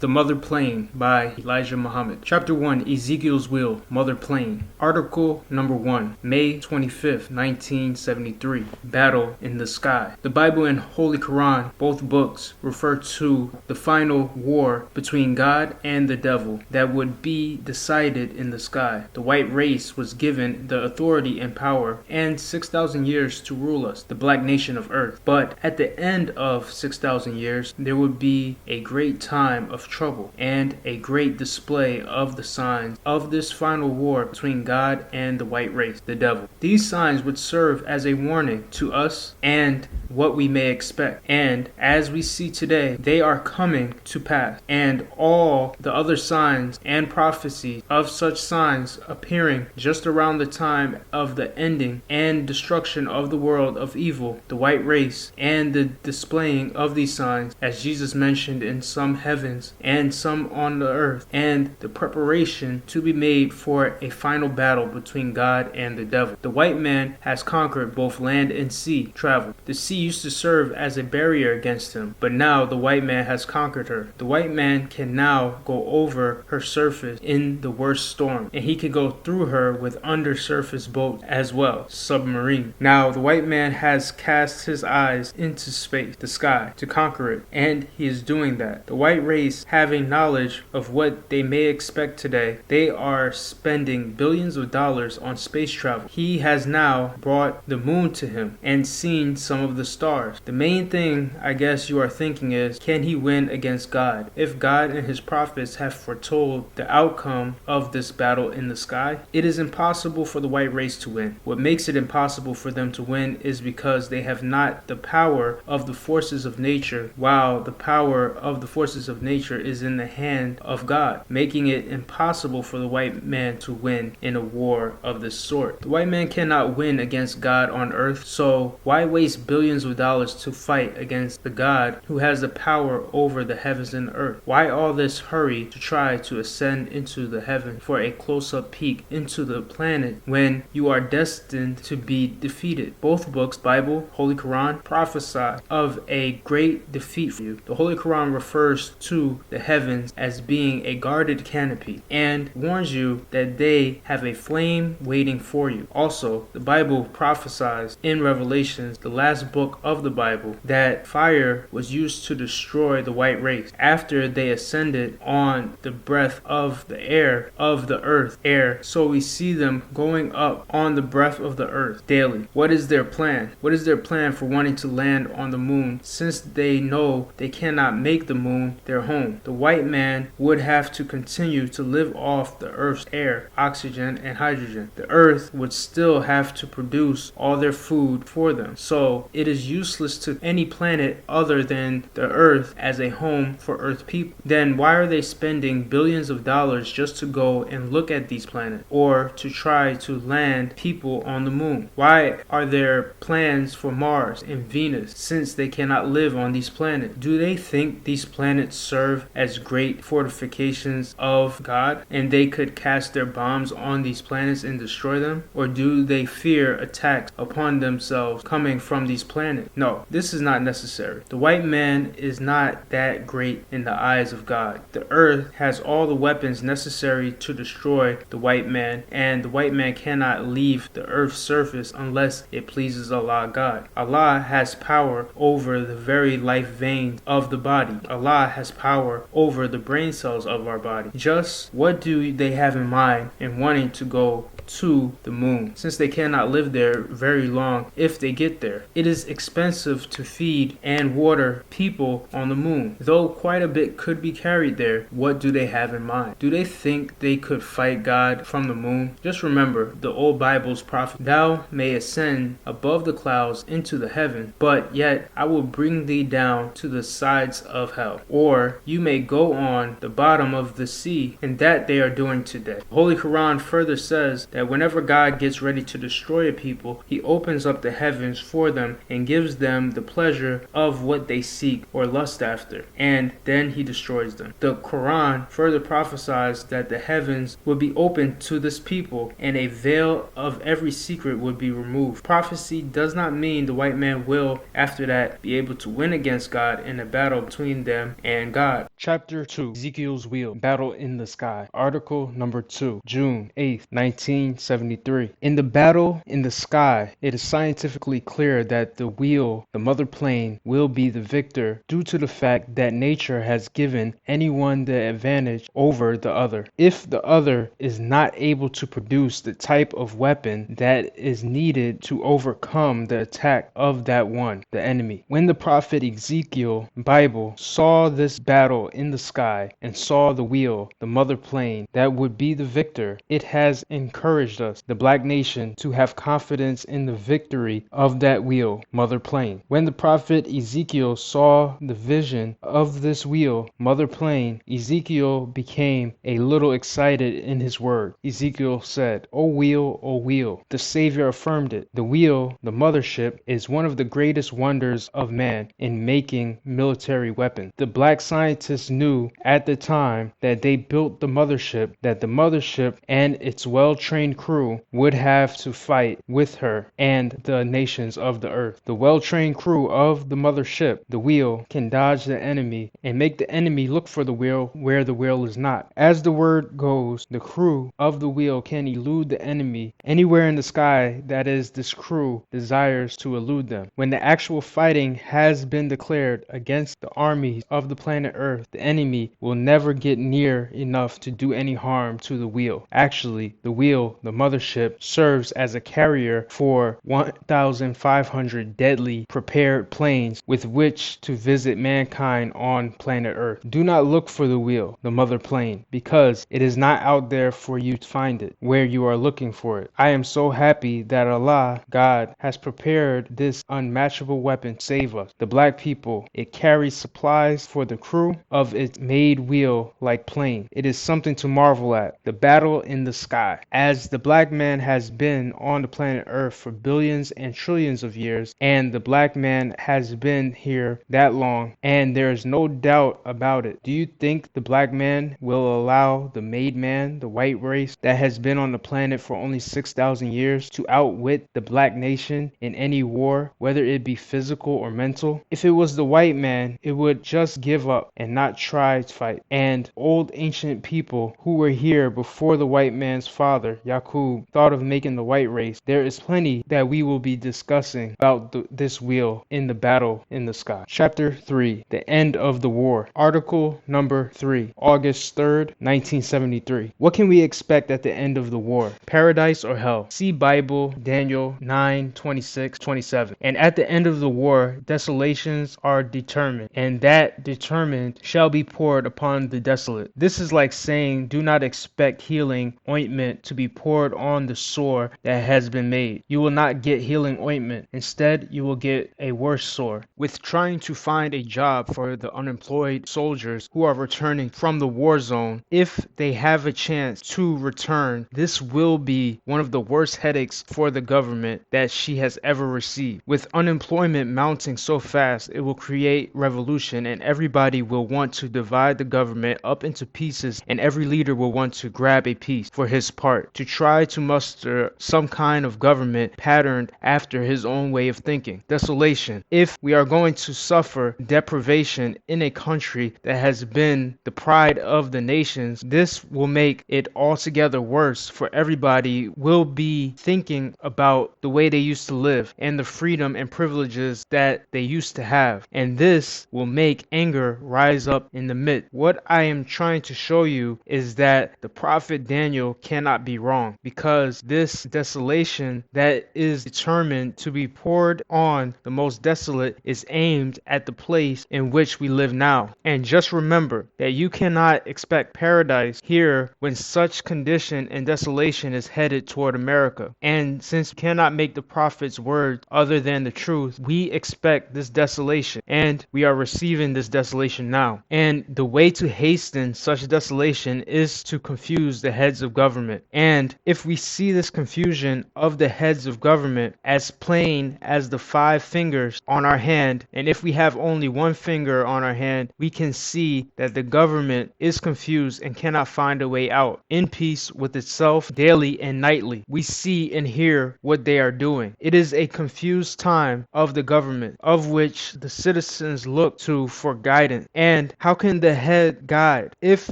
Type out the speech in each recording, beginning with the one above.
The Mother Plane by Elijah Muhammad. Chapter 1, Ezekiel's Wheel, Mother Plane. Article number 1, May 25th, 1973. Battle in the Sky. The Bible and Holy Quran, both books, refer to the final war between God and the devil that would be decided in the sky. The white race was given the authority and power and 6,000 years to rule us, the black nation of earth. But at the end of 6,000 years, there would be a great time of trouble and a great display of the signs of this final war between God and the white race, the devil. These signs would serve as a warning to us and what we may expect. And as we see today, they are coming to pass. And all the other signs and prophecies of such signs appearing just around the time of the ending and destruction of the world of evil, the white race, and the displaying of these signs, as Jesus mentioned, in some heavens and some on the earth, and the preparation to be made for a final battle between God and the devil. The white man has conquered both land and sea travel. The sea used to serve as a barrier against him, but now the white man has conquered her. The white man can now go over her surface in the worst storm, and he can go through her with undersurface boats as well, submarine. Now the white man has cast his eyes into space, the sky, to conquer it, and he is doing that. The white race, having knowledge of what they may expect today, they are spending billions of dollars on space travel. He has now brought the moon to him and seen some of the stars. The main thing I guess you are thinking is, can he win against God? If God and his prophets have foretold the outcome of this battle in the sky, it is impossible for the white race to win. What makes it impossible for them to win is because they have not the power of the forces of nature, while the power of the forces of nature is in the hand of God, making it impossible for the white man to win in a war of this sort. The white man cannot win against God on earth, so why waste billions of dollars to fight against the God who has the power over the heavens and earth? Why all this hurry to try to ascend into the heaven for a close-up peek into the planet when you are destined to be defeated? Both books, Bible, Holy Quran, prophesy of a great defeat for you. The Holy Quran refers to the heavens as being a guarded canopy and warns you that they have a flame waiting for you. Also, the Bible prophesies in Revelations, the last book of the Bible, that fire was used to destroy the white race after they ascended on the breath of the air of the earth air. So we see them going up on the breath of the earth daily. What is their plan? What is their plan for wanting to land on the moon, since they know they cannot make the moon their home? The white man would have to continue to live off the earth's air, oxygen, and hydrogen. The earth would still have to produce all their food for them. So it is useless to any planet other than the earth as a home for earth people. Then why are they spending billions of dollars just to go and look at these planets, or to try to land people on the moon? Why are there plans for Mars and Venus, since they cannot live on these planets? Do they think these planets serve as great fortifications of God and they could cast their bombs on these planets and destroy them? Or do they fear attacks upon themselves coming from these planets? No, this is not necessary. The white man is not that great in the eyes of God. The earth has all the weapons necessary to destroy the white man, and the white man cannot leave the earth's surface unless it pleases Allah God. Allah has power over the very life veins of the body. Allah has power over the brain cells of our body. Just what do they have in mind in wanting to go to the moon, since they cannot live there very long if they get there? It is expensive to feed and water people on the moon. Though quite a bit could be carried there, what do they have in mind? Do they think they could fight God from the moon? Just remember the old Bible's prophet, "Thou may ascend above the clouds into the heaven, but yet I will bring thee down to the sides of hell." Or, "You may go on the bottom of the sea," and that they are doing today. The Holy Quran further says that whenever God gets ready to destroy a people, he opens up the heavens for them and and gives them the pleasure of what they seek or lust after, and then he destroys them. The Quran further prophesies that the heavens would be opened to this people and a veil of every secret would be removed. Prophecy does not mean the white man will, after that, be able to win against God in a battle between them and God. Chapter 2, Ezekiel's Wheel, Battle in the Sky. Article number 2, June 8th, 1973. In the battle in the sky, it is scientifically clear that the wheel, the mother plane, will be the victor due to the fact that nature has given anyone the advantage over the other. If the other is not able to produce the type of weapon that is needed to overcome the attack of that one, the enemy. When the prophet Ezekiel, Bible, saw this battle in the sky and saw the wheel, the mother plane, that would be the victor, it has encouraged us, the black nation, to have confidence in the victory of that wheel, mother plane. When the prophet Ezekiel saw the vision of this wheel, mother plane, Ezekiel became a little excited in his word. Ezekiel said, O wheel, the Savior affirmed it. The wheel, the mothership, is one of the greatest wonders of man in making military weapons. The black scientists knew at the time that they built the mothership that the mothership and its well-trained crew would have to fight with her and the nations of the earth. The well-trained crew of the mothership, the wheel, can dodge the enemy and make the enemy look for the wheel where the wheel is not. As the word goes, the crew of the wheel can elude the enemy anywhere in the sky, that is, this crew desires to elude them. When the actual fighting has been declared against the armies of the planet Earth, the enemy will never get near enough to do any harm to the wheel. Actually, the wheel, the mothership, serves as a carrier for 1,500 deadly prepared planes with which to visit mankind on planet Earth. Do not look for the wheel, the mother plane, because it is not out there for you to find it where you are looking for it. I am so happy that Allah, God, has prepared this unmatchable weapon to save us, the black people. It carries supplies for the crew of its made wheel like plane. It is something to marvel at. The battle in the sky. As the black man has been on the planet Earth for billions and trillions of years, and the black man has been here that long, and there is no doubt about it. Do you think the black man will allow the made man, the white race, that has been on the planet for only 6,000 years to outwit the black nation in any war, whether it be physical or mental? If it was the white man, it would just give up and not try to fight. And old ancient people who were here before the white man's father, Yaqub, thought of making the white race. There is plenty that we will be discussing about this wheel in the battle in the sky. Chapter 3, The End of the War. Article number 3, August 3rd, 1973. What can we expect at the end of the war? Paradise or hell? See Bible, Daniel 9:26-27. And at the end of the war, desolations are determined, and that determined shall be poured upon the desolate. This is like saying, do not expect healing ointment to be poured on the sore that has been made. You will not get healing ointment. Instead, you will get a worse sore. With trying to find a job for the unemployed soldiers who are returning from the war zone, if they have a chance to return, this will be one of the worst headaches for the government that she has ever received. With unemployment mounting so fast, it will create revolution, and everybody will want to divide the government up into pieces, and every leader will want to grab a piece for his part to try to muster some kind of government patterned after his own way of thinking. Desolation. If we are going to suffer deprivation in a country that has been the pride of the nations, this will make it altogether worse, for everybody will be thinking about the way they used to live and the freedom and privileges that they used to have, and this will make anger rise up in the midst. What I am trying to show you is that the prophet Daniel cannot be wrong, because this desolation that is determined to be poured on the most desolate is aimed at the place in which we live now. And just remember that you cannot expect paradise here when such condition and desolation is headed toward America. And since we cannot make the prophet's word other than the truth, we expect this desolation, and we are receiving this desolation now. And the way to hasten such desolation is to confuse the heads of government. And if we see this confusion of the heads of government as plain as the 5 fingers on our hand, and if we have only 1 finger on our hand, we can see that the government is confused and cannot find a way out. In peace with itself daily and nightly, we see and hear what they are doing. It is a confused time of the government, of which the citizens look to for guidance. And how can the head guide if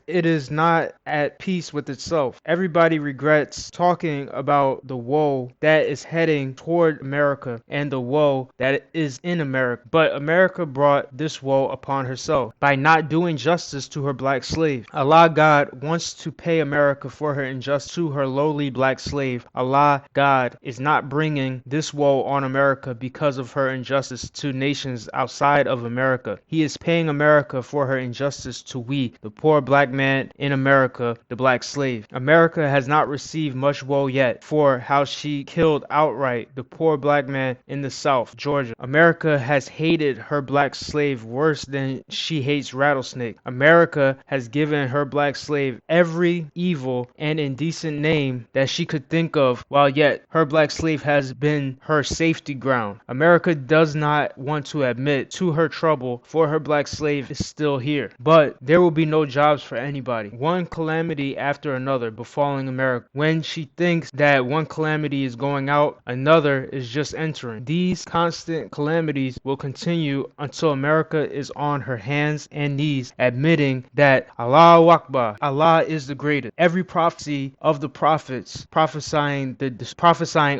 it is not at peace with itself? Everybody regrets talking about the woe that is heading toward America and the woe that is in America. But America brought this woe upon herself by not doing justice to her black slave. Allah God wants to pay America for her injustice to her lowly black slave. Allah God is not bringing this woe on America because of her injustice to nations outside of America. He is paying America for her injustice to we, the poor black man in America, the black slave. America has not received much woe yet for how she killed outright the poor black man in the South, Georgia. America has hated her black slave worse than she hates rattlesnake. America has given her black slave every evil and indecent name that she could think of, while yet her black slave has been her safety ground. America does not want to admit to her trouble, for her black slave is still here. But there will be no jobs for anybody. One calamity after another befalling America. When she thinks that one calamity is going out, another is just entering. These constant calamities will continue until America is on her hands and knees, admitting that Allahu Akbar, Allah is the greatest. Every prophecy of the prophets prophesying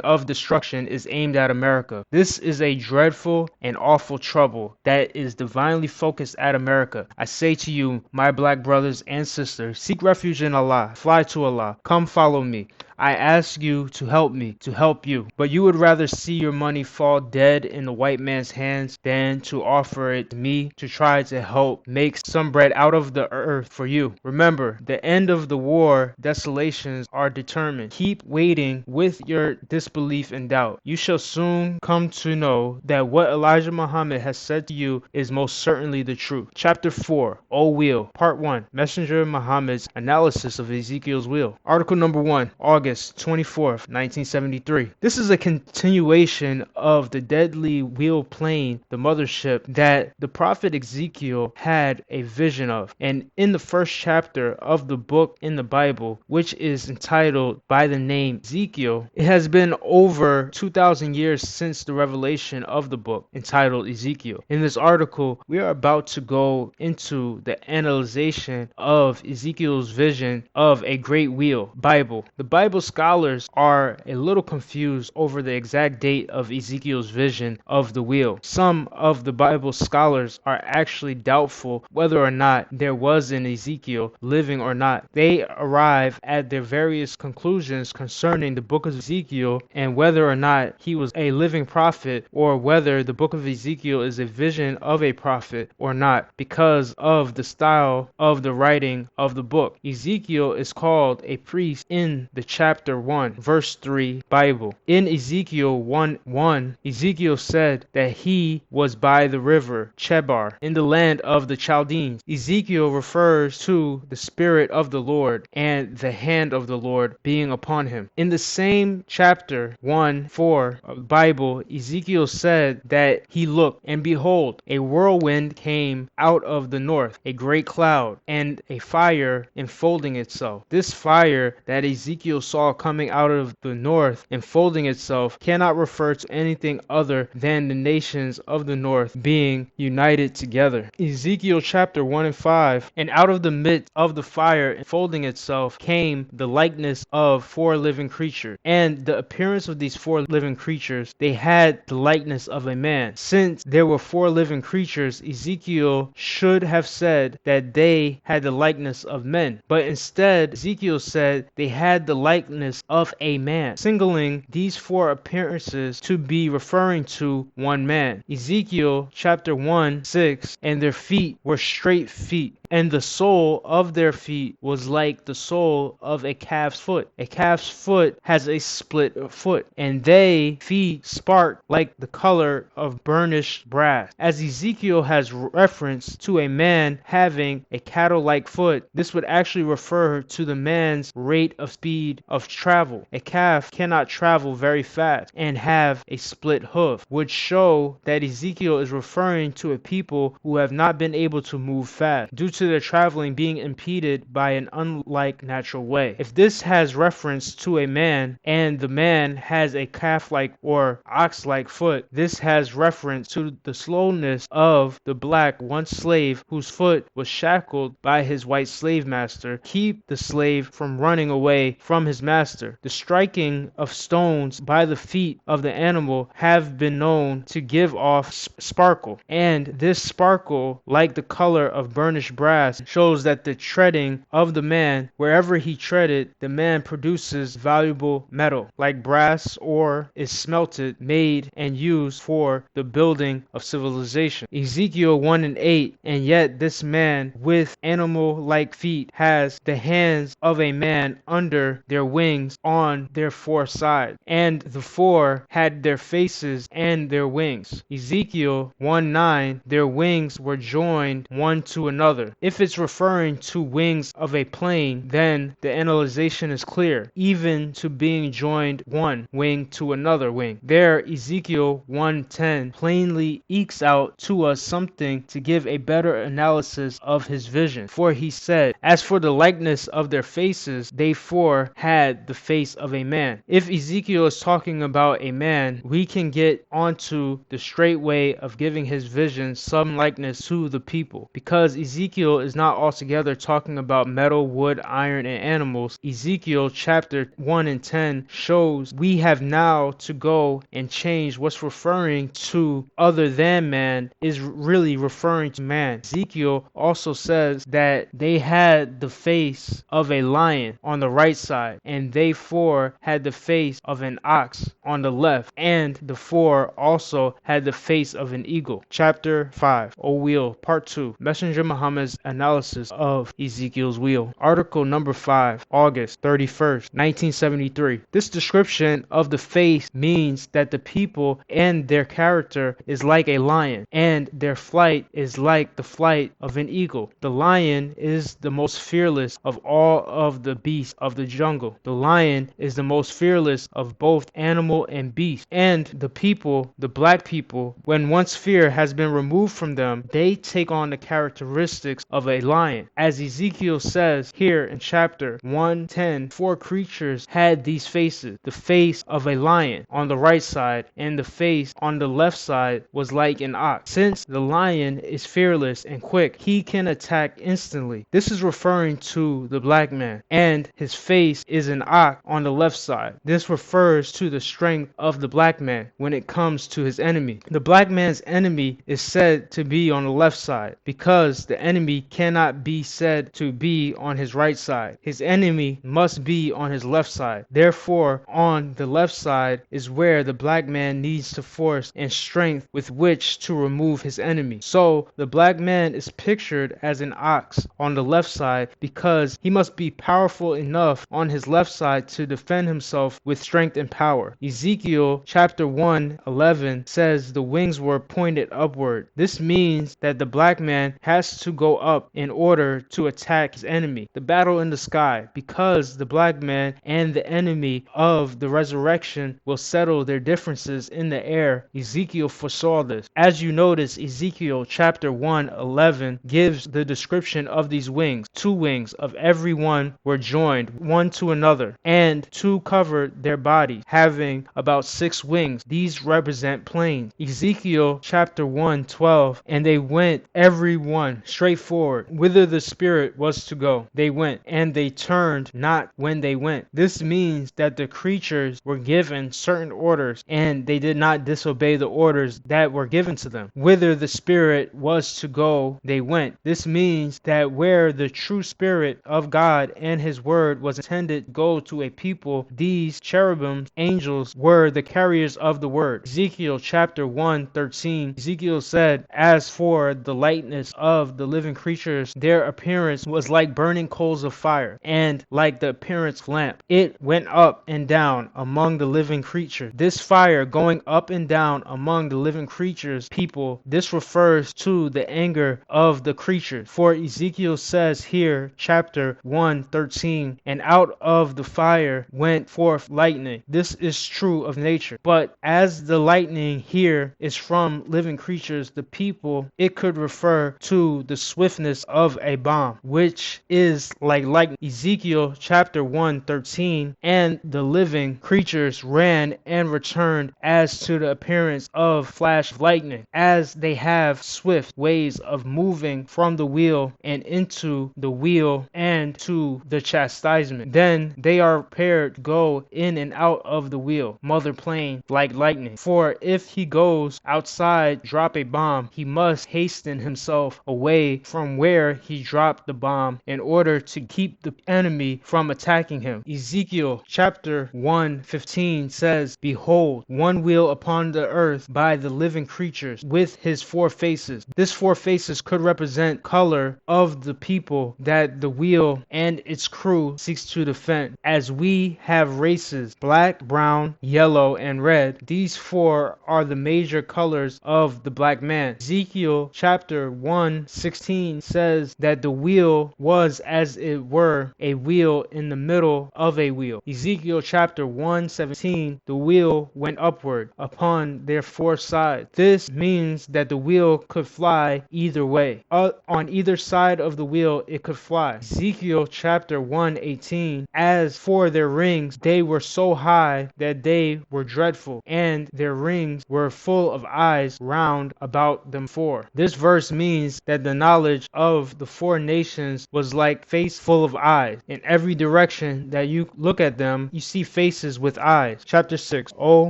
of destruction is aimed at America. This is a dreadful and awful trouble that is divinely focused at America. I say to you, my black brothers and sisters, seek refuge in Allah, fly to Allah, come follow me. I ask you to help me, to help you. But you would rather see your money fall dead in the white man's hands than to offer it to me to try to help make some bread out of the earth for you. Remember, the end of the war, desolations are determined. Keep waiting with your disbelief and doubt. You shall soon come to know that what Elijah Muhammad has said to you is most certainly the truth. Chapter 4, O Wheel, Part 1, Messenger Muhammad's analysis of Ezekiel's wheel. Article number 1, August 24th, 1973. This is a continuation of the deadly wheel plane, the mothership, that the prophet Ezekiel had a vision of. And in the first chapter of the book in the Bible, which is entitled by the name Ezekiel, it has been over 2,000 years since the revelation of the book entitled Ezekiel. In this article, we are about to go into the analyzation of Ezekiel's vision of a great wheel, Bible. The Bible scholars are a little confused over the exact date of Ezekiel's vision of the wheel. Some of the Bible scholars are actually doubtful whether or not there was an Ezekiel living or not. They arrive at their various conclusions concerning the book of Ezekiel and whether or not he was a living prophet or whether the book of Ezekiel is a vision of a prophet or not because of the style of the writing of the book. Ezekiel is called a priest in the chapter 1, verse 3 Bible. In Ezekiel 1:1, Ezekiel said that he was by the river Chebar in the land of the Chaldeans. Ezekiel refers to the Spirit of the Lord and the hand of the Lord being upon him. In the same chapter 1:4 of the Bible, Ezekiel said that he looked, and behold, a whirlwind came out of the north, a great cloud, and a fire enfolding itself. This fire that Ezekiel saw coming out of the north enfolding itself cannot refer to anything other than the nations of the north being united together. Ezekiel chapter 1 and 5, and out of the midst of the fire enfolding itself came the likeness of 4 living creatures. And the appearance of these 4 living creatures, they had the likeness of a man. Since there were 4 living creatures, Ezekiel should have said that they had the likeness of men. But instead, Ezekiel said they had the likeness of a man, singling these 4 appearances to be referring to one man. Ezekiel chapter 1:6, and their feet were straight feet, And the sole of their feet was like the sole of a calf's foot. A calf's foot has a split foot, and they feet spark like the color of burnished brass. As Ezekiel has reference to a man having a cattle-like foot, this would actually refer to the man's rate of speed of travel. A calf cannot travel very fast and have a split hoof, would show that Ezekiel is referring to a people who have not been able to move fast due to their traveling being impeded by an unlike natural way. If this has reference to a man and the man has a calf-like or ox-like foot, this has reference to the slowness of the black one slave whose foot was shackled by his white slave master, keep the slave from running away from his master. The striking of stones by the feet of the animal have been known to give off sparkle, and this sparkle, like the color of burnished brass, shows that the treading of the man, wherever he treaded, the man produces valuable metal, like brass, or is smelted, made, and used for the building of civilization. Ezekiel 1:8, and yet this man with animal-like feet has the hands of a man under their wings on their four sides, and the four had their faces and their wings. Ezekiel 1:9, their wings were joined one to another. If it's referring to wings of a plane, then the analyzation is clear, even to being joined one wing to another wing. There, Ezekiel 1:10 plainly ekes out to us something to give a better analysis of his vision. For he said, as for the likeness of their faces, they four had the face of a man. If Ezekiel is talking about a man, we can get onto the straight way of giving his vision some likeness to the people, because Ezekiel is not altogether talking about metal, wood, iron, and animals. Ezekiel chapter 1:10 shows we have now to go and change what's referring to other than man is really referring to man. Ezekiel also says that they had the face of a lion on the right side, and they four had the face of an ox on the left, and the four also had the face of an eagle. Chapter 5, O Wheel, Part 2, Messenger Muhammad's analysis of Ezekiel's wheel. Article number 5, August 31st, 1973. This description of the face means that the people and their character is like a lion, and their flight is like the flight of an eagle. The lion is the most fearless of all of the beasts of the jungle. The lion is the most fearless of both animal and beast. And the people, the black people, when once fear has been removed from them, they take on the characteristics of a lion. As Ezekiel says here in chapter 1:10, four creatures had these faces. The face of a lion on the right side, and the face on the left side was like an ox. Since the lion is fearless and quick, he can attack instantly. This is referring to the black man, and his face is an ox on the left side. This refers to the strength of the black man when it comes to his enemy. The black man's enemy is said to be on the left side because the enemy cannot be said to be on his right side. His enemy must be on his left side. Therefore, on the left side is where the black man needs to force and strength with which to remove his enemy. So the black man is pictured as an ox on the left side because he must be powerful enough on his left side to defend himself with strength and power. Ezekiel chapter 1:11 says the wings were pointed upward. This means that the black man has to go up in order to attack his enemy. The battle in the sky, because the black man and the enemy of the resurrection will settle their differences in the air. Ezekiel foresaw this. As you notice, Ezekiel chapter 1:11 gives the description of these wings. Two wings of every one were joined one to another, and two covered their body, having about 6 wings. These represent planes. Ezekiel chapter 1:12, and they went every one straight forward, whither the spirit was to go. They went, and they turned not when they went. This means that the creatures were given certain orders, and they did not disobey the orders that were given to them. Whither the spirit was to go, they went. This means that where the true spirit of God and his word was intended to go to a people, these cherubims, angels, were the carriers of the word. Ezekiel chapter 1:13, Ezekiel said, as for the likeness of the living creatures, their appearance was like burning coals of fire, and like the appearance of lamp. It went up and down among the living creatures. This fire going up and down among the living creatures, people, this refers to the anger of the creatures. For Ezekiel says here, chapter 1:13, and out of the fire went forth lightning. This is true of nature. But as the lightning here is from living creatures, the people, it could refer to the swiftness of a bomb, which is like lightning. Ezekiel chapter 1:13, and the living creatures ran and returned as to the appearance of flash of lightning, as they have swift ways of moving from the wheel and into the wheel and to the chastisement. Then they are prepared to go in and out of the wheel, mother plane, like lightning. For if he goes outside, drop a bomb, he must hasten himself away from where he dropped the bomb in order to keep the enemy from attacking him. Ezekiel chapter 1:15 says, behold, one wheel upon the earth by the living creatures with his four faces. This four faces could represent color of the people that the wheel and its crew seeks to defend. As we have races, black, brown, yellow, and red, these four are the major colors of the black man. Ezekiel chapter 1:16 says that the wheel was as it were a wheel in the middle of a wheel. Ezekiel chapter 1:17, the wheel went upward upon their four sides. This means that the wheel could fly either way. On either side of the wheel it could fly. Ezekiel chapter 1:18, as for their rings, they were so high that they were dreadful, and their rings were full of eyes round about them four. This verse means that the knowledge of the four nations was like face full of eyes. In every direction that you look at them, you see faces with eyes. Chapter 6, O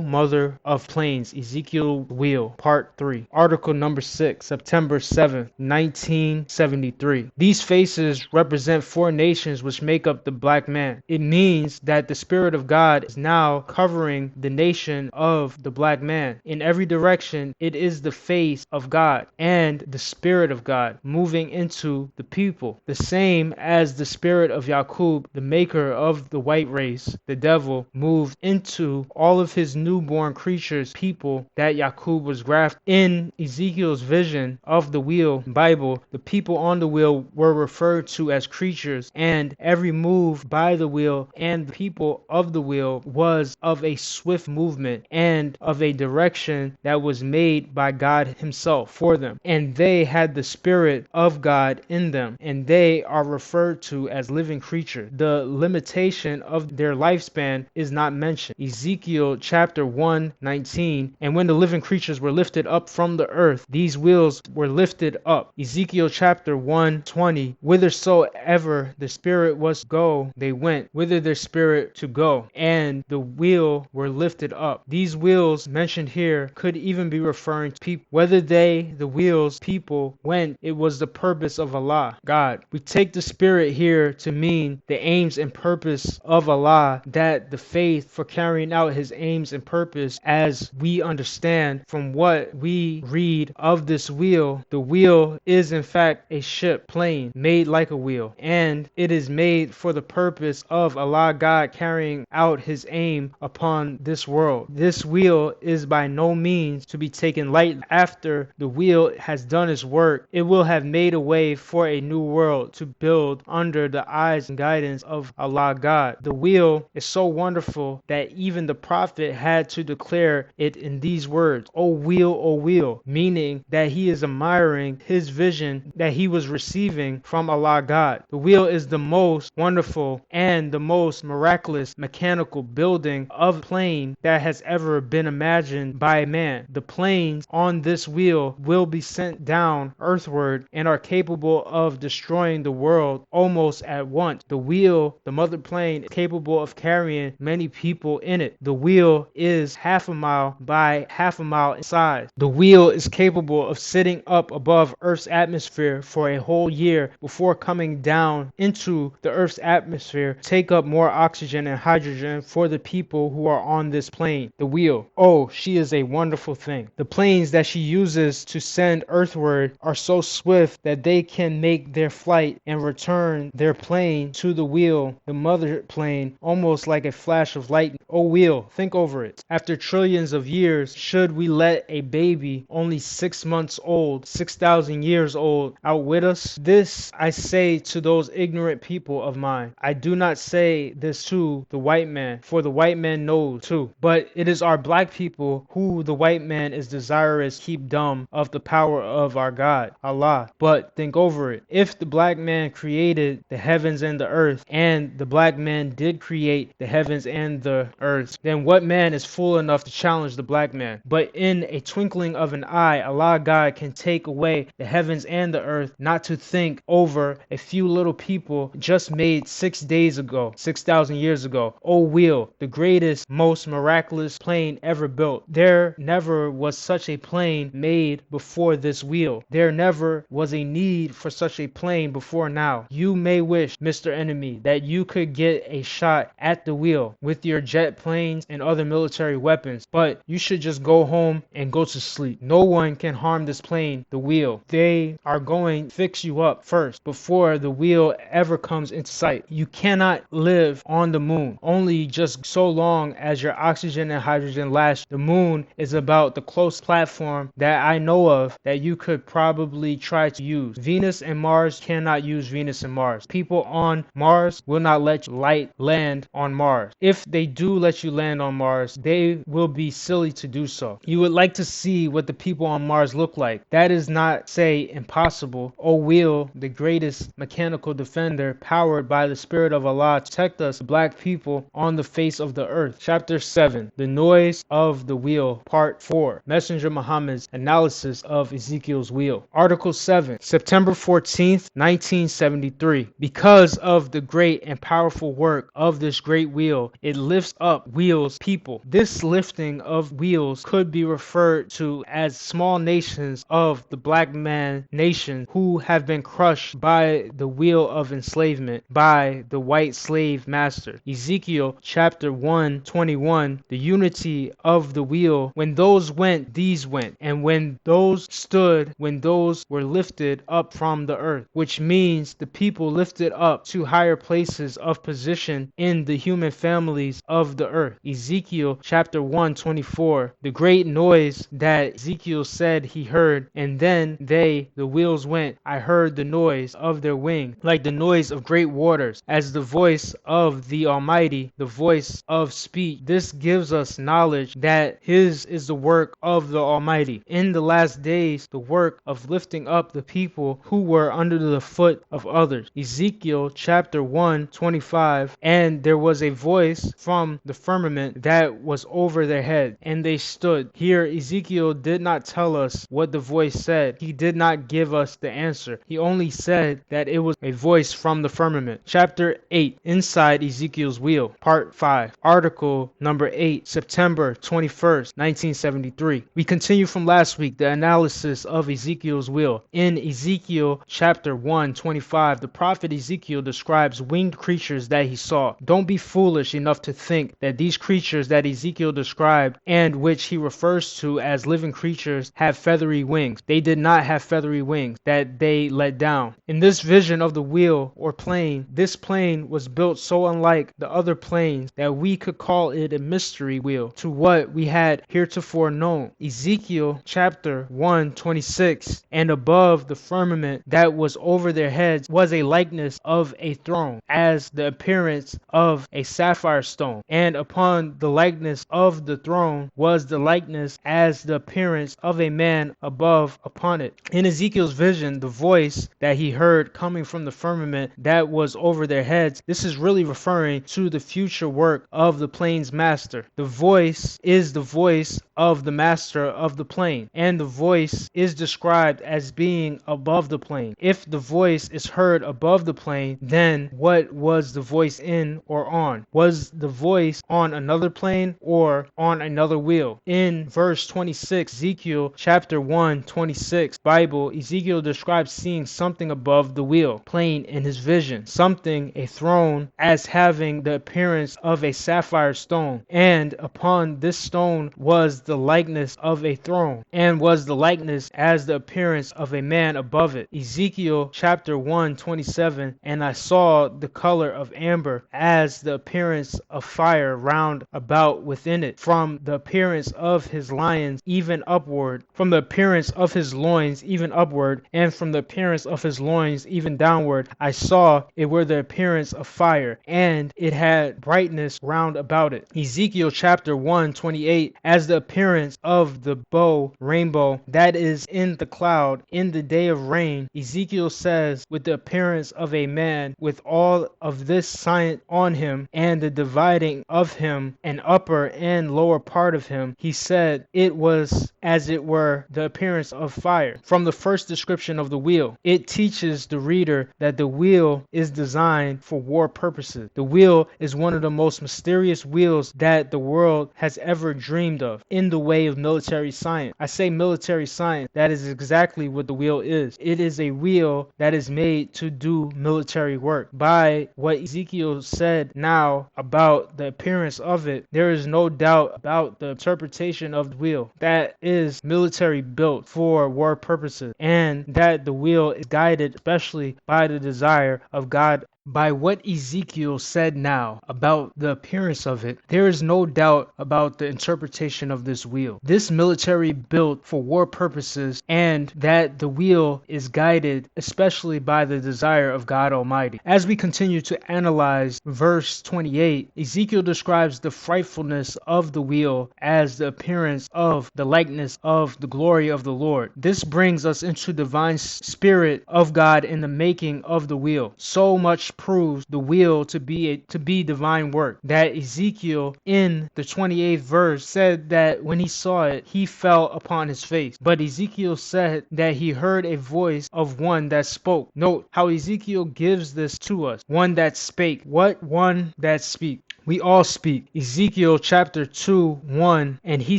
Mother of Plains, Ezekiel Wheel, Part 3. Article number 6, September 7th, 1973. These faces represent four nations which make up the black man. It means that the Spirit of God is now covering the nation of the black man. In every direction, it is the face of God and the Spirit of God moving into the people. The same as the spirit of Yaqub, the maker of the white race, the devil, moved into all of his newborn creatures, people that Yaqub was grafted. In Ezekiel's vision of the wheel Bible, the people on the wheel were referred to as creatures, and every move by the wheel and the people of the wheel was of a swift movement and of a direction that was made by God himself for them. And they had the Spirit of God in them, and they are referred to as living creatures. The limitation of their lifespan is not mentioned. Ezekiel chapter 1:19, and when the living creatures were lifted up from the earth, these wheels were lifted up. Ezekiel chapter 1:20, whithersoever the Spirit was to go, they went, whither their spirit to go, and the wheel were lifted up. These wheels mentioned here could even be referring to people. Whether they, the wheels, people, went, it was the purpose of Allah, God. We take the Spirit here to mean the aims and purpose of Allah, that the faith for carrying out his aims and purpose as we understand from what we read of this wheel. The wheel is in fact a ship, plane, made like a wheel, and it is made for the purpose of Allah God carrying out his aim upon this world. This wheel is by no means to be taken lightly. After the wheel has done its work, it will have made a way for a new world to build under the eyes and guidance of Allah God. The wheel is so wonderful that even the prophet had to declare it in these words, O wheel, meaning that he is admiring his vision that he was receiving from Allah God. The wheel is the most wonderful and the most miraculous mechanical building of plane that has ever been imagined by man. The planes on this wheel will be sent down earthward and are capable of destroying the world almost at once. The wheel, the mother plane, is capable of carrying many people in it. The wheel is half a mile by half a mile in size. The wheel is capable of sitting up above Earth's atmosphere for a whole year before coming down into the Earth's atmosphere, take up more oxygen and hydrogen for the people who are on this plane. The wheel, oh, she is a wonderful thing. The planes that she uses to send earthward are so swift that they can make their flight and return their plane to the wheel, the mother plane, almost like a flash of lightning. Oh wheel, think over it. After trillions of years, should we let a baby only 6 months old, 6,000 years old, outwit us? This I say to those ignorant people of mine. I do not say this to the white man, for the white man knows too. But it is our black people who the white man is desirous keep dumb of the power of our God, Allah. But think over it. If the black man created the heavens and the earth, and the black man did create the heavens and the earth, then what man is fool enough to challenge the black man? But in a twinkling of an eye, Allah God can take away the heavens and the earth, not to think over a few little people just made 6 days ago, 6,000 years ago. Oh wheel, the greatest, most miraculous plane ever built. There never was such a plane made before this wheel. There never was a need for such a plane before now. You may wish, Mr. Enemy, that you could get a shot at the wheel with your jet planes and other military weapons, but you should just go home and go to sleep. No one can harm this plane, the wheel. They are going to fix you up first before the wheel ever comes into sight. You cannot live on the moon only just so long as your oxygen and hydrogen last. The moon is about the close platform that I know of that you could probably try to use. Venus and Mars cannot use Venus and Mars. People on Mars will not let light land on Mars. If they do let you land on Mars, they will be silly to do so. You would like to see what the people on Mars look like. That is not, say, impossible. O wheel, the greatest mechanical defender, powered by the Spirit of Allah, protect us, black people, on the face of the earth. Chapter 7, The Noise of the Wheel, Part 4, Messenger Muhammad's analysis of Ezekiel's wheel. Article 7, September 14th, 1973. Because of the great and powerful work of this great wheel, it lifts up wheels people. This lifting of wheels could be referred to as small nations of the black man nation who have been crushed by the wheel of enslavement by the white slave master. Ezekiel chapter 1:21, the unity of the wheel. When those went, these went, and when those stood, when those were lifted up from the earth, which means the people lifted up to higher places of position in the human families of the earth. Ezekiel chapter 1:24, the great noise that Ezekiel said he heard, and then the wheels went. I heard the noise of their wing, like the noise of great waters, as the voice of the Almighty, the voice of speech. This gives us knowledge that His is the work of the Almighty. In the last days, the work of lifting up the people who were under the foot of others. Ezekiel chapter 1:25, and there was a voice from the firmament that was over their head, and they stood. Here Ezekiel did not tell us what the voice said. He did not give us the answer. He only said that it was a voice from the firmament. Chapter 8, Inside Ezekiel's Wheel, Part 5, Article number 8, September 21st, 1973. We continue from last week the analysis of Ezekiel's wheel. In Ezekiel chapter 1:25, the prophet Ezekiel describes winged creatures that he saw. Don't be foolish enough to think that these creatures that Ezekiel described, and which he refers to as living creatures, have feathery wings. They did not have feathery wings that they let down. In this vision of the wheel or plane, this plane was built so unlike the other planes that we could call it a mystery wheel to what we had heretofore known. Ezekiel chapter 1:26, and above the firmament that was over their heads was a likeness of a throne, as the appearance of a sapphire stone, and upon the likeness of the throne was the likeness as the appearance of a man above upon it. In Ezekiel's vision, the voice that he heard coming from the firmament that was over their heads, this is really referring to the future work of the plane's master. The voice is the voice of the master of the plane, and the voice is described as being above the plane. If the voice is heard above the plane, then what was the voice in or on? Was the voice on another plane or on another wheel? In verse 26, Ezekiel chapter 1:26, Bible, Ezekiel describes seeing something above the wheel plane in his vision, something, a throne, as having the appearance of a sapphire stone, and upon this stone was the likeness of a throne, and was the likeness as the appearance of a man ran above it. Ezekiel chapter 1:27, and I saw the color of amber as the appearance of fire round about within it, from the appearance of his lions even upward, from the appearance of his loins even upward, and from the appearance of his loins even downward. I saw it were the appearance of fire, and it had brightness round about it. Ezekiel chapter 1:28, as the appearance of the bow rainbow that is in the cloud in the day of rain. Ezekiel says, with the appearance of a man, with all of this sign on him, and the dividing of him, an upper and lower part of him, he said it was as it were the appearance of fire. From the first description of the wheel, it teaches the reader that the wheel is designed for war purposes. The wheel is one of the most mysterious wheels that the world has ever dreamed of in the way of military science. I say military science, that is exactly what the wheel is. It is a wheel that is made to do military work. By what Ezekiel said now about the appearance of it, there is no doubt about the interpretation of the wheel. That is military built for war purposes, and that the wheel is guided especially by the desire of God. By what Ezekiel said now about the appearance of it, there is no doubt about the interpretation of this wheel. This military built for war purposes, and that the wheel is guided especially by the desire of God Almighty. As we continue to analyze verse 28, Ezekiel describes the frightfulness of the wheel as the appearance of the likeness of the glory of the Lord. This brings us into divine spirit of God in the making of the wheel. So much proves the wheel to be divine work, that Ezekiel in the 28th verse said that when he saw it, he fell upon his face. But Ezekiel said that he heard a voice of one that spoke. Note how Ezekiel gives this to us. One that spake. What one that speak? We all speak. Ezekiel chapter 2:1, and he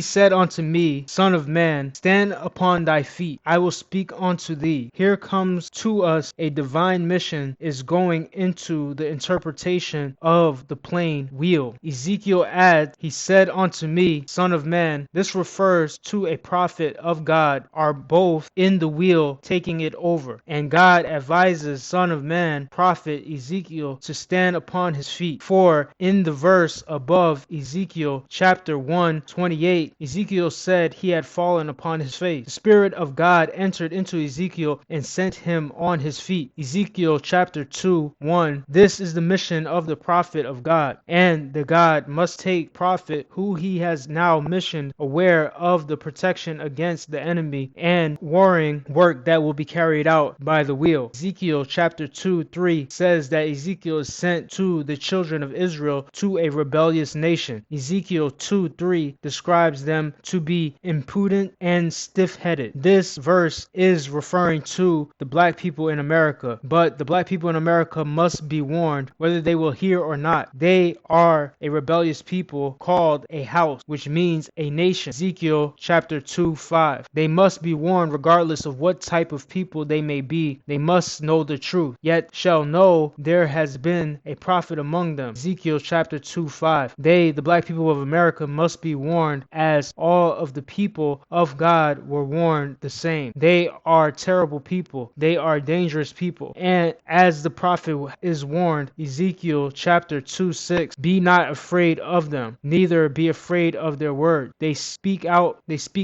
said unto me, Son of man, stand upon thy feet. I will speak unto thee. Here comes to us a divine mission is going into the interpretation of the plain wheel. Ezekiel adds, he said unto me, Son of man. This refers to a prophet of God are both in the wheel taking it over. And God advises Son of man, prophet Ezekiel, to stand upon his feet. For in the verse above, Ezekiel chapter 1:28, Ezekiel said he had fallen upon his face. The Spirit of God entered into Ezekiel and sent him on his feet. Ezekiel chapter 2:1, this is the mission of the prophet of God, and the God must take prophet who he has now missioned aware of the protection against the enemy and warring work that will be carried out by the wheel. Ezekiel chapter 2:3 says that Ezekiel is sent to the children of Israel to a rebellious nation. Ezekiel 2:3 describes them to be impudent and stiff-headed. This verse is referring to the black people in America, but the black people in America must be warned whether they will hear or not. They are a rebellious people called a house, which means a nation. Ezekiel chapter 2:5. They must be warned regardless of what type of people they may be. They must know the truth, yet shall know there has been a prophet among them. Ezekiel chapter 2:5. They, the black people of America, must be warned as all of the people of God were warned the same. They are terrible people. They are dangerous people. And as the prophet is warned, Ezekiel chapter 2:6, be not afraid of them, neither be afraid of their word. They speak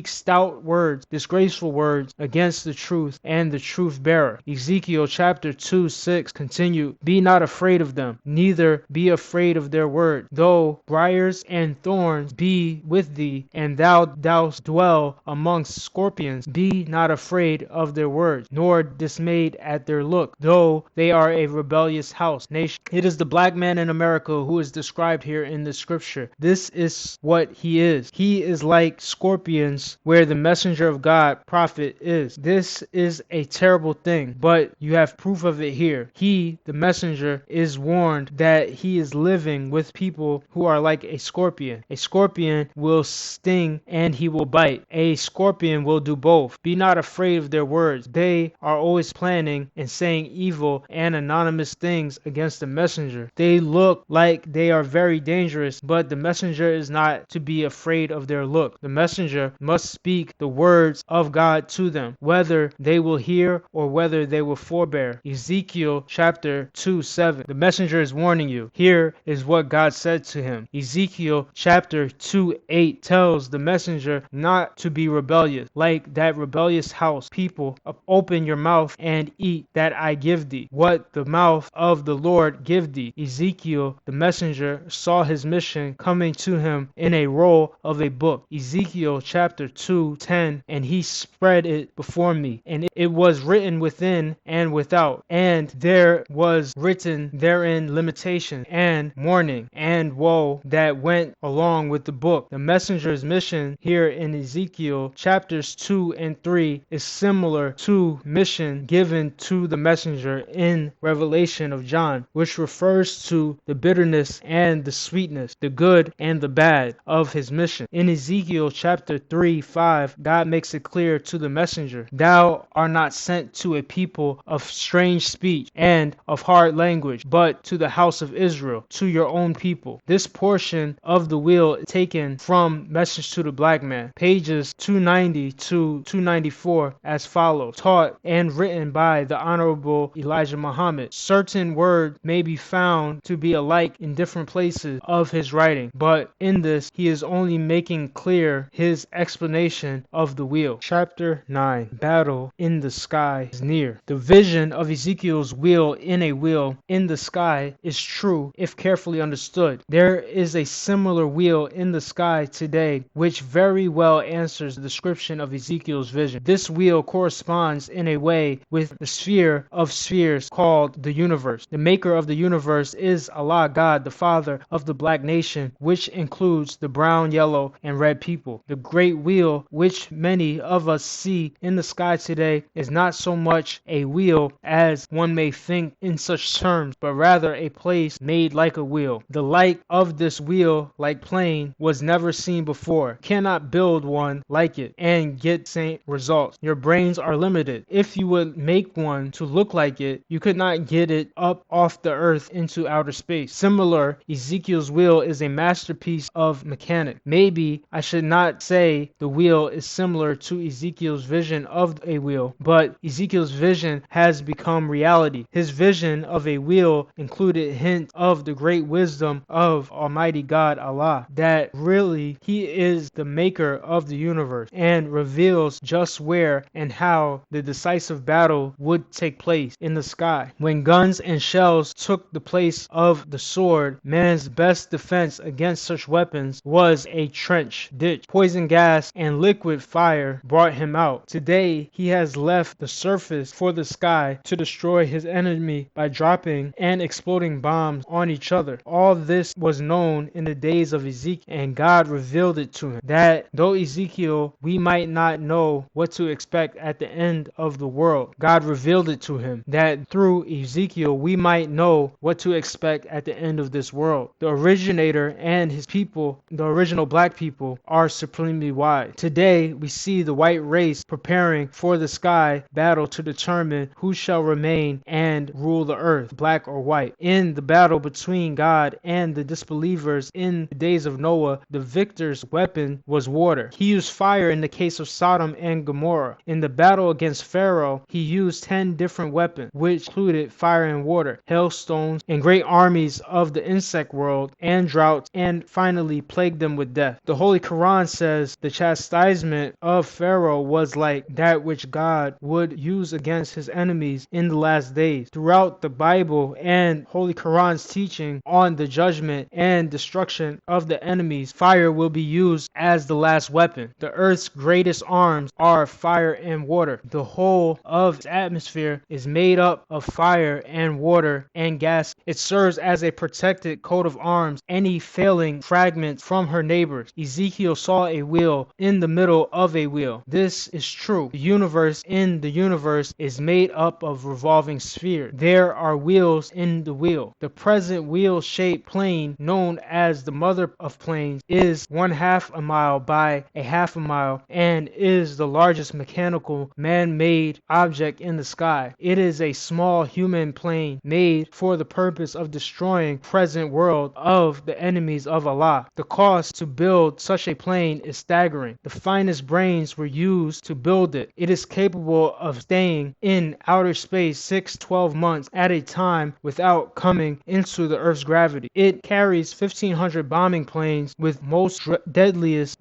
stout words, disgraceful words against the truth and the truth bearer. Ezekiel chapter 2:6 continue, be not afraid of them, neither be afraid of their word. Though briars and thorns be with thee, and thou dost dwell amongst scorpions, be not afraid of their words, nor dismayed at their look, though they are a rebellious house, nation. It is the black man in America who is described here in the scripture. This is what he is. He is like scorpions where the messenger of God, prophet, is. This is a terrible thing, but you have proof of it here. He, the messenger, is warned that he is living with with people who are like a scorpion. A scorpion will sting and he will bite. A scorpion will do both. Be not afraid of their words. They are always planning and saying evil and anonymous things against the messenger. They look like they are very dangerous, but the messenger is not to be afraid of their look. The messenger must speak the words of God to them, whether they will hear or whether they will forbear. Ezekiel chapter 2:7. The messenger is warning you. Here is what God said to him. Ezekiel chapter 2:8 tells the messenger not to be rebellious, like that rebellious house. People, open your mouth and eat that I give thee. What the mouth of the Lord give thee. Ezekiel, the messenger, saw his mission coming to him in a roll of a book. Ezekiel chapter 2:10, and he spread it before me, and it was written within and without, and there was written therein limitation and mourning and woe that went along with the book. The messenger's mission here in Ezekiel chapters 2 and 3 is similar to mission given to the messenger in Revelation of John, which refers to the bitterness and the sweetness, the good and the bad of his mission. In Ezekiel chapter 3:5, God makes it clear to the messenger, thou art not sent to a people of strange speech and of hard language, but to the house of Israel, to your own people. This portion of the will is taken from Message to the Black Man, pages 290 to 294, as follows. Taught and written by the Honorable Elijah Muhammad. Certain words may be found to be alike in different places of his writing, but in this he is only making clear his explanation of the wheel. Chapter 9. Battle in the sky is near. The vision of Ezekiel's wheel in the sky is true if carefully understood. There is a similar wheel in the sky today which very well answers the description of Ezekiel's vision. This wheel corresponds in a way with the sphere of spheres called the universe. The maker of the universe is Allah, God, the Father of the black nation, which includes the brown, yellow, and red people. The great wheel which many of us see in the sky today is not so much a wheel as one may think in such terms, but rather a place made like a wheel. The like of this wheel, like plane, was never seen before. Cannot build one like it and get same results. Your brains are limited. If you would make one to look like it, you could not get it up off the earth into outer space. Similar, Ezekiel's wheel is a masterpiece of mechanics. Maybe I should not say the wheel is similar to Ezekiel's vision of a wheel, but Ezekiel's vision has become reality. His vision of a wheel included hints of the great wisdom of Almighty God Allah, that really He is the maker of the universe, and reveals just where and how the decisive battle would take place in the sky. When guns and shells took the place of the sword, man's best defense against such weapons was a trench ditch. Poison gas and liquid fire brought him out. Today, he has left the surface for the sky to destroy his enemy by dropping and exploding bombs on each other. All this was known in the days of Ezekiel, and God revealed it to him. That though Ezekiel, we might not know what to expect at the end of the world, God revealed it to him. That through Ezekiel, we might know what to expect at the end of this world. The originator and his people, the original black people, are supremely wise. Today, we see the white race preparing for the sky battle to determine who shall remain and rule the earth, black or white. In the battle between God and the disbelievers in the days of Noah, the victor's weapon was water. He used fire in the case of Sodom and Gomorrah. In the battle against Pharaoh, he used 10 different weapons, which included fire and water, hailstones, and great armies of the insect world, and droughts, and finally plagued them with death. The Holy Quran says the chastisement of Pharaoh was like that which God would use against his enemies in the last days. Throughout the Bible and Holy Quran's teaching on the judgment and destruction of the enemies, fire will be used as the last weapon. The earth's greatest arms are fire and water. The whole of its atmosphere is made up of fire and water and gas. It serves as a protected coat of arms any failing fragments from her neighbors. Ezekiel saw a wheel in the middle of a wheel. This is true. The universe in the universe is made up of revolving spheres. There are wheels in the wheel. The present wheel shape shaped plane known as the mother of planes is 1/2 a mile by 1/2 a mile and is the largest mechanical man-made object in the sky. It is a small human plane made for the purpose of destroying the present world of the enemies of Allah. The cost to build such a plane is staggering. The finest brains were used to build it. It is capable of staying in outer space 6-12 months at a time without coming into the Earth's gravity. It carries 1,500 bombing planes with most deadliest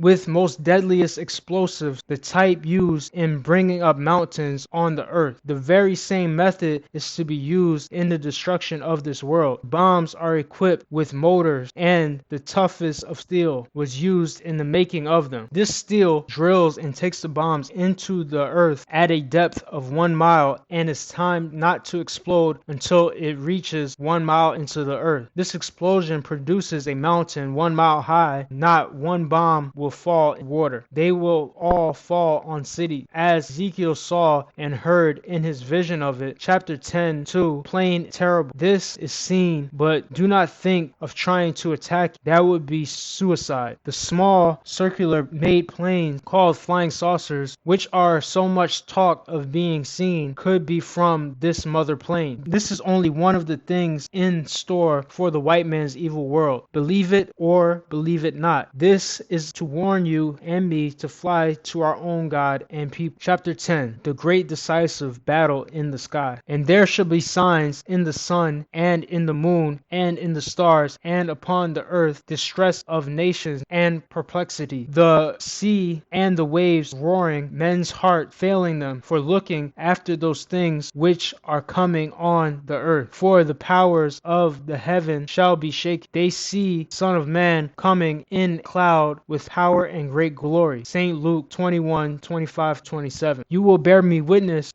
explosives, the type used in bringing up mountains on the Earth. The very same method is to be used in the destruction of this world. Bombs are equipped with motors, and the toughest of steel was used in the making of them. This steel drills and takes the bombs into the earth at a depth of 1 mile and is timed not to explode until it reaches 1 mile into the earth. This explosion produces a mountain 1 mile high. Not one bomb will fall in water. They will all fall on cities, as Ezekiel saw and heard in his vision of it. Chapter 10:2. Plain terrible. This is seen, but do not think of trying to attack. That would be suicide. The small circular made planes called flying saucers, which are so much talk of being seen, could be from this mother plane. This is only one of the things in store for the white man's evil world. Believe it or believe it not. This is to warn you and me to fly to our own God and people. Chapter 10. The great decisive battle in the sky. And there shall be signs in the sun and in the moon and in the stars and upon the earth, distress of nations and perplexity, the sea and the waves roaring, men's heart failing them for looking after those things which are coming on the earth. For the powers of the heaven shall be shaken. They see Son of Man coming in cloud with power and great glory. St. Luke 21:25-27. You will bear me witness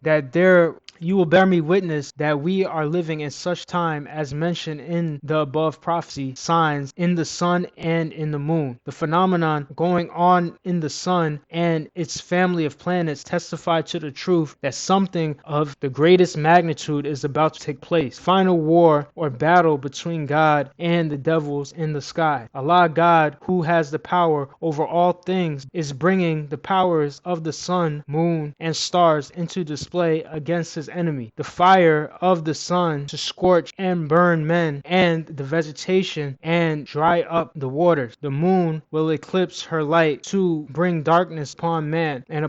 that we are living in such time as mentioned in the above prophecy, signs in the sun and in the moon. The phenomenon going on in the sun and its family of planets testify to the truth that something of the greatest magnitude is about to take place. Final war or battle between God and the devils in the sky. Allah God, who has the power over all things, is bringing the powers of the sun, moon, and stars into display against his enemy. The fire of the sun to scorch and burn men and the vegetation and dry up the waters. The moon will eclipse her light to bring darkness upon man and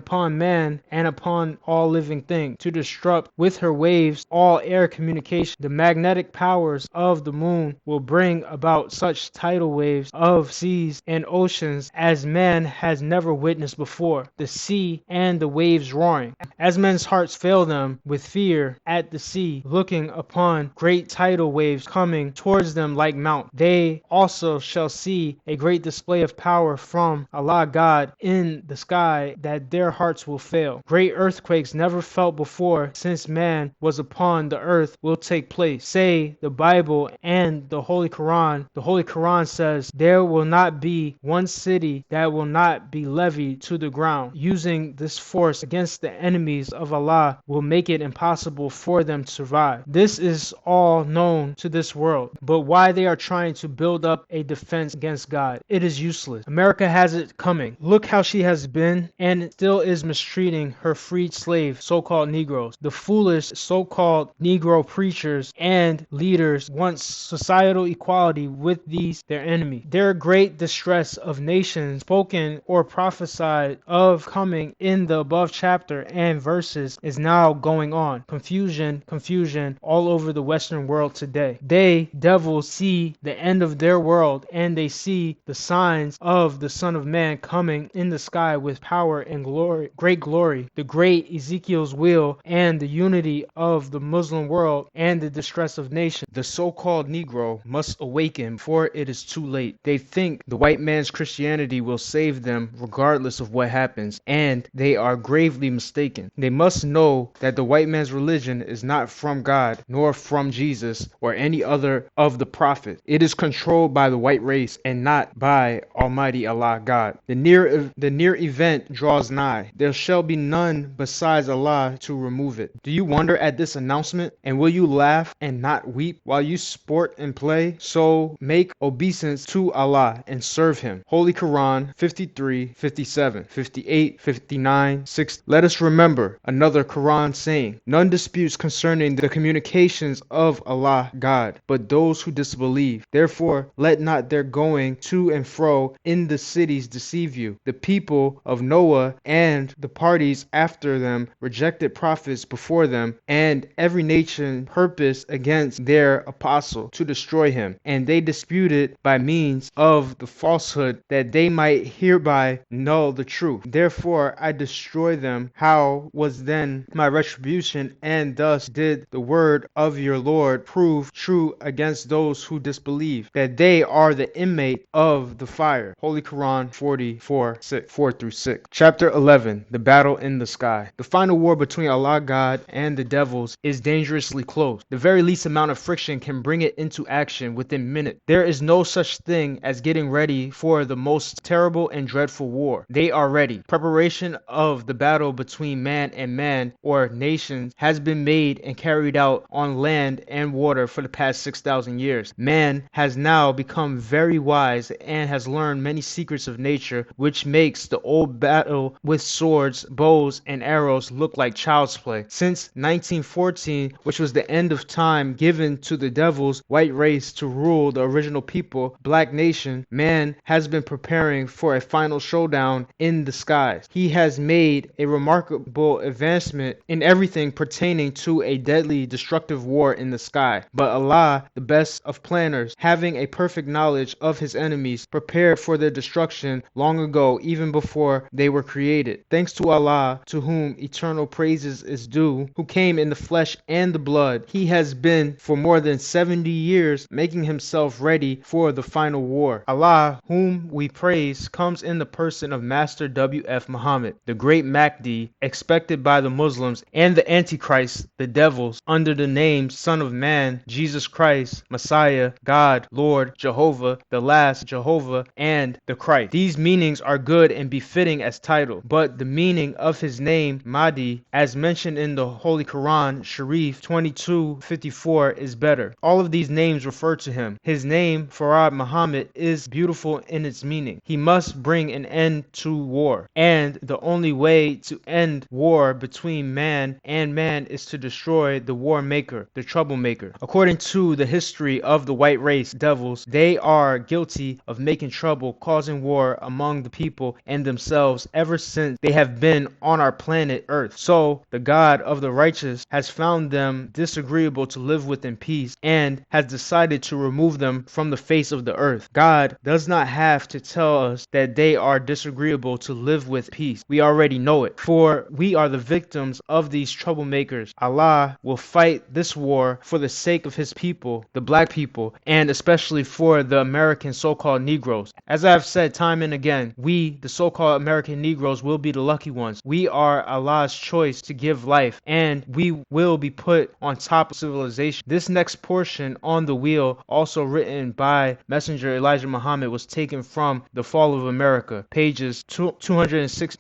upon all living things, to disrupt with her waves all air communication. The magnetic powers of the moon will bring about such tidal waves of seas and oceans as man has never witnessed before. The sea and the waves roaring, as men's hearts fail them with fear at the sea, looking upon great tidal waves coming towards them like mountains. They also shall see a great display of power from Allah God in the sky, that their hearts will fail. Great earthquakes never felt before since man was upon the earth will take place. Say the Bible and the Holy Quran. The Holy Quran says there will not be one city that will not be levied to the ground. Using this force against the enemies of Allah will make it impossible for them to survive. This is all known to this world, but why they are trying to build up a defense against God, it is useless. America has it coming. Look how she has been and still is mistreating her freed slave so-called Negroes. The foolish so-called Negro preachers and leaders want societal equality with these their enemies. Their great distress of nations spoken or prophesied of coming in the above chapter and verses is now going on. Confusion all over the Western world today. They, devils, see the end of their world, and they see the signs of the Son of Man coming in the sky with power and glory, great glory, the great Ezekiel's will, and the unity of the Muslim world and the distress of nations. The so-called Negro must awaken before it is too late. They think the white man's Christianity will save them regardless of what happens, and they are gravely mistaken. They must know that the white man's man's religion is not from God, nor from Jesus or any other of the prophets. It is controlled by the white race and not by Almighty Allah God. The near event draws nigh. There shall be none besides Allah to remove it. Do you wonder at this announcement? And will you laugh and not weep while you sport and play? So make obeisance to Allah and serve Him. Holy Quran 53, 57, 58, 59, 60. Let us remember another Quran saying, none disputes concerning the communications of Allah God, but those who disbelieve. Therefore, let not their going to and fro in the cities deceive you. The people of Noah and the parties after them rejected prophets before them, and every nation purposed against their apostle to destroy him. And they disputed by means of the falsehood that they might hereby know the truth. Therefore I destroy them. How was then my retribution? And thus did the word of your Lord prove true against those who disbelieve, that they are the inmate of the fire. Holy Quran 44, 4 through 6. Chapter 11. The battle in the sky. The final war between Allah God and the devils is dangerously close. The very least amount of friction can bring it into action within minutes. There is no such thing as getting ready for the most terrible and dreadful war. They are ready. Preparation of the battle between man and man or nations has been made and carried out on land and water for the past 6,000 years. Man has now become very wise and has learned many secrets of nature, which makes the old battle with swords, bows, and arrows look like child's play. Since 1914, which was the end of time given to the devil's white race to rule the original people, black nation, man has been preparing for a final showdown in the skies. He has made a remarkable advancement in everything pertaining to a deadly destructive war in the sky. But Allah, the best of planners, having a perfect knowledge of his enemies, prepared for their destruction long ago, even before they were created. Thanks to Allah, to whom eternal praises is due, who came in the flesh and the blood. He has been for more than 70 years making himself ready for the final war. Allah, whom we praise, comes in the person of Master W.F. Muhammad, the great Mahdi, expected by the Muslims, and the Antichrist, the devils, under the names Son of Man, Jesus Christ, Messiah, God, Lord, Jehovah, the last Jehovah, and the Christ. These meanings are good and befitting as title, but the meaning of his name, Mahdi, as mentioned in the Holy Quran, Sharif 22:54, is better. All of these names refer to him. His name, Farad Muhammad, is beautiful in its meaning. He must bring an end to war, and the only way to end war between man and man is to destroy the war maker, the troublemaker. According to the history of the white race devils, they are guilty of making trouble, causing war among the people and themselves ever since they have been on our planet Earth. So the God of the righteous has found them disagreeable to live with in peace and has decided to remove them from the face of the earth. God does not have to tell us that they are disagreeable to live with peace. We already know it, for we are the victims of these troublemakers. Allah will fight this war for the sake of his people, the black people, and especially for the American so-called Negroes. As I have said time and again, we, the so-called American Negroes, will be the lucky ones. We are Allah's choice to give life, and we will be put on top of civilization. This next portion on the wheel, also written by Messenger Elijah Muhammad, was taken from The Fall of America, pages 236